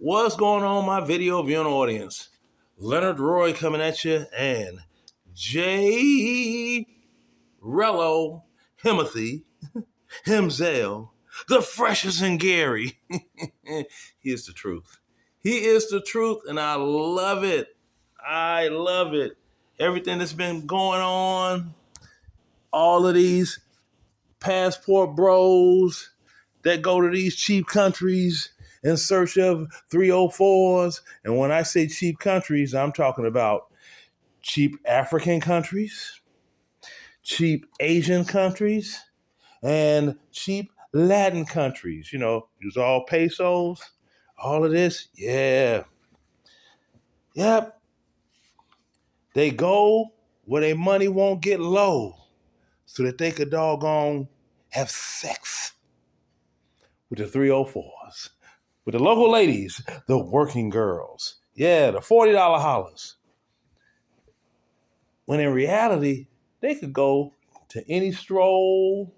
What's going on, my video viewing audience? Leonard Roy coming at you, and J. RELLO, Himothy, Himzel, the freshest in Gary. He is the truth. He is the truth, and I love it. I love it. Everything that's been going on, all of these passport bros that go to these cheap countries in search of 304s. And when I say cheap countries, I'm talking about cheap African countries, cheap Asian countries, and cheap Latin countries. You know, use all pesos, all of this. Yeah. Yep. They go where their money won't get low so that they could doggone have sex with the 304s, with the local ladies, the working girls. Yeah, the $40 hollers. When in reality, they could go to any stroll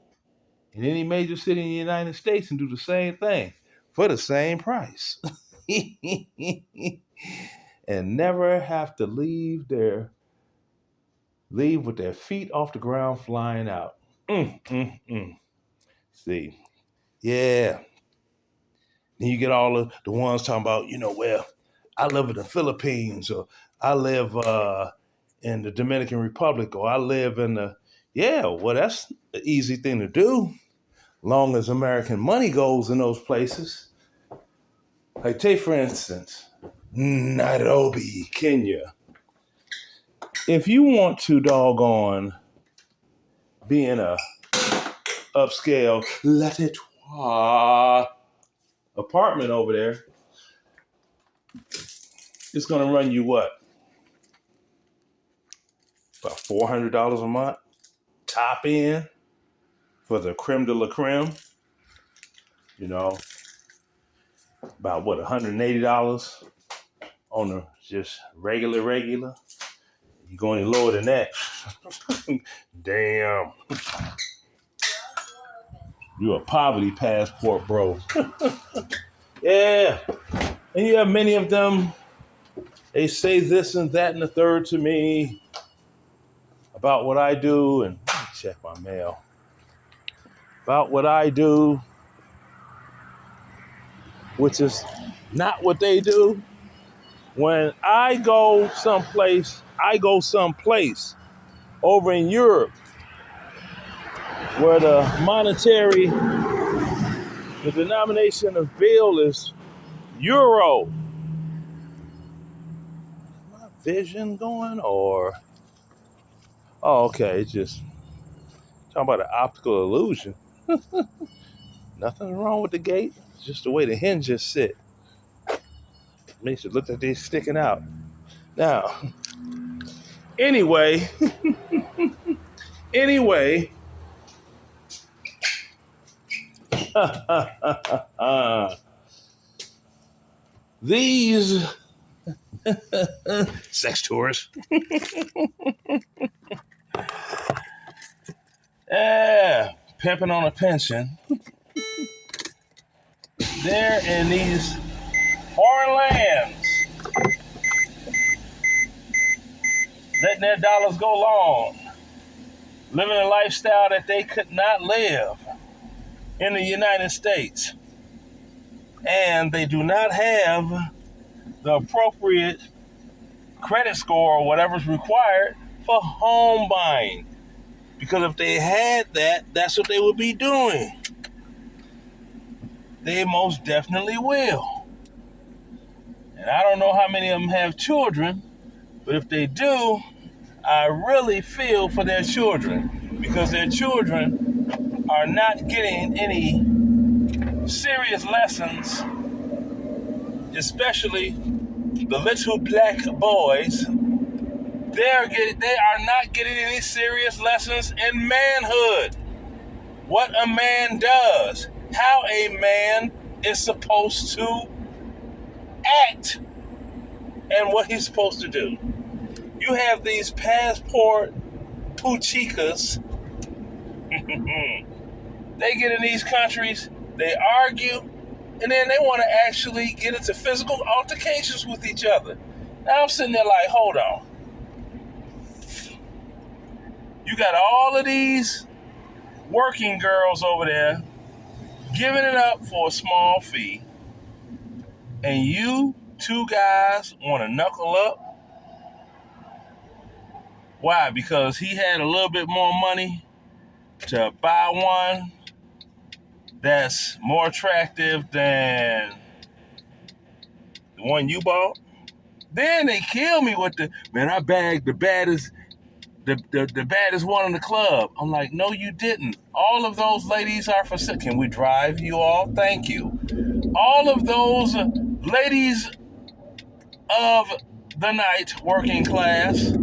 in any major city in the United States and do the same thing for the same price. And never have to leave with their feet off the ground flying out. See, yeah. Then you get all the ones talking about, well, I live in the Philippines, or I live in the Dominican Republic, or I live in well, that's an easy thing to do, long as American money goes in those places. Like, take, for instance, Nairobi, Kenya. If you want to doggone be in a upscale apartment over there, it's going to run you what? About $400 a month, top end, for the creme de la creme. About what, $180 on the just regular. You go any lower than that, damn, you a poverty passport, bro. Yeah, and you have many of them. They say this and that and the third to me about what I do, and let me check my mail. About what I do, which is not what they do. When I go someplace over in Europe where the denomination of bill is euro. My vision going, or? Oh, okay, it's just talking about an optical illusion. Nothing wrong with the gate. It's just the way the hinges sit. Makes it look like they're sticking out. Now, anyway, these sex tourists, pimping on a pension. They're in these foreign lands, letting their dollars go long, living a lifestyle that they could not live in the United States. And they do not have the appropriate credit score or whatever's required for home buying. Because if they had that, that's what they would be doing. They most definitely will. And I don't know how many of them have children, but if they do, I really feel for their children, because their children are not getting any serious lessons, especially the little black boys. They are not getting any serious lessons in manhood. What a man does, how a man is supposed to act, and what he's supposed to do. You have these passport puchicas. They get in these countries, they argue And then they want to actually get into physical altercations with each other. Now I'm sitting there like, hold on. You got all of these working girls over there giving it up for a small fee, and you two guys want to knuckle up? Why? Because he had a little bit more money to buy one that's more attractive than the one you bought? Then they kill me with man, I bagged the baddest one in the club. I'm like, no, you didn't. All of those ladies are for sale. Can we drive you all? Thank you. All of those ladies of the night, working class,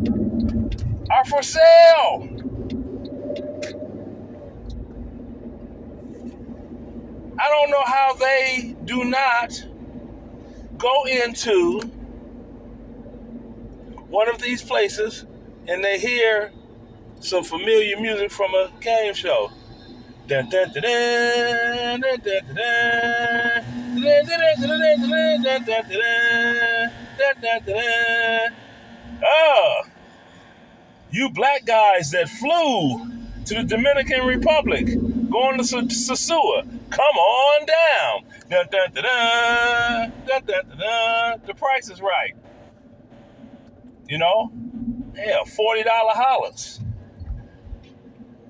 are for sale. I don't know how they do not go into one of these places and they hear some familiar music from a game show. Oh, you black guys that flew to the Dominican Republic, going to Sosua, come on down. The price is right. You know? Yeah, $40 hollers.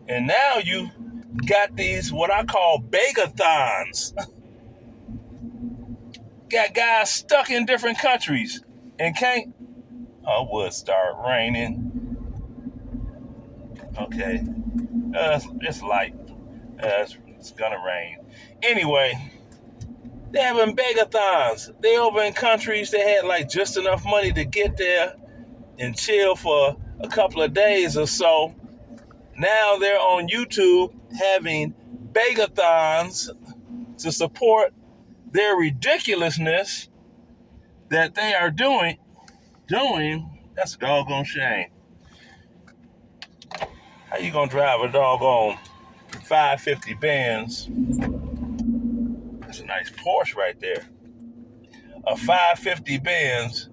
And now you got these, what I call begathons. Got guys stuck in different countries and can't. Oh, it would start raining. Okay. It's light. It's gonna rain. Anyway, they having begathons. They over in countries that had like just enough money to get there and chill for a couple of days or so. Now they're on YouTube having begathons to support their ridiculousness that they are doing. That's a doggone shame. How you gonna drive a doggone 550 Benz? That's a nice Porsche right there. A 550 Benz,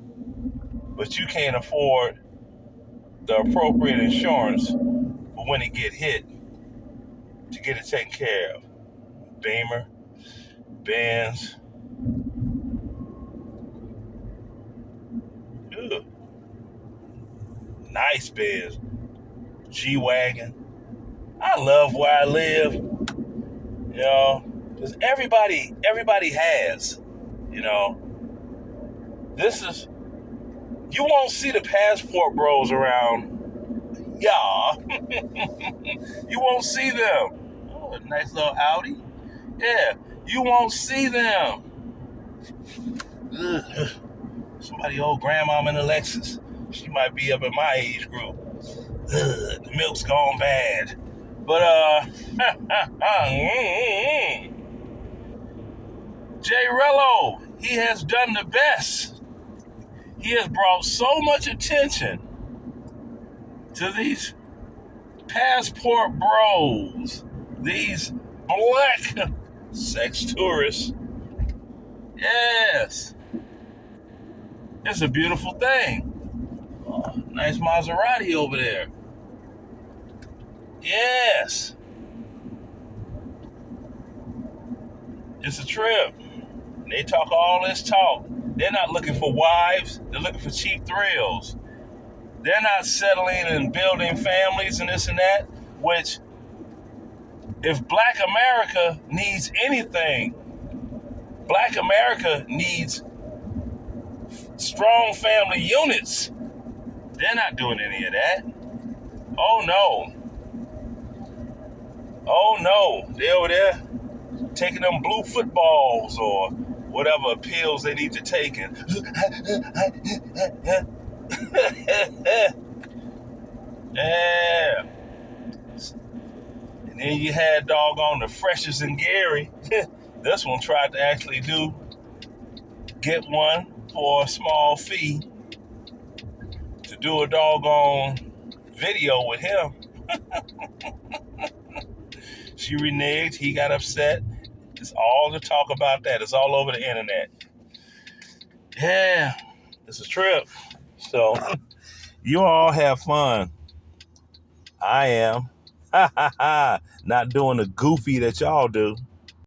but you can't afford the appropriate insurance for when it get hit to get it taken care of. Beamer, Benz. Ugh. Nice Benz. G-Wagon. I love where I live. You know, because everybody has, you know. You won't see the passport bros around. Yeah. You won't see them. Oh, a nice little Audi. Yeah, you won't see them. Ugh. Somebody old grandmama in a Lexus. She might be up in my age group. Ugh, the milk's gone bad. But, RELLO, he has done the best. He has brought so much attention to these passport bros, these black sex tourists. Yes. It's a beautiful thing. Oh, nice Maserati over there. Yes. It's a trip. They talk all this talk. They're not looking for wives. They're looking for cheap thrills. They're not settling and building families and this and that, which, if Black America needs anything, Black America needs strong family units. They're not doing any of that. Oh no. Oh no. They're over there taking them blue footballs or whatever pills they need to take. And yeah. And then you had doggone the freshest and Gary. This one tried to actually get one for a small fee to do a doggone video with him. She reneged. He got upset. It's all the talk about that. It's all over the internet. Yeah, it's a trip. So you all have fun. I am. Not doing the goofy that y'all do.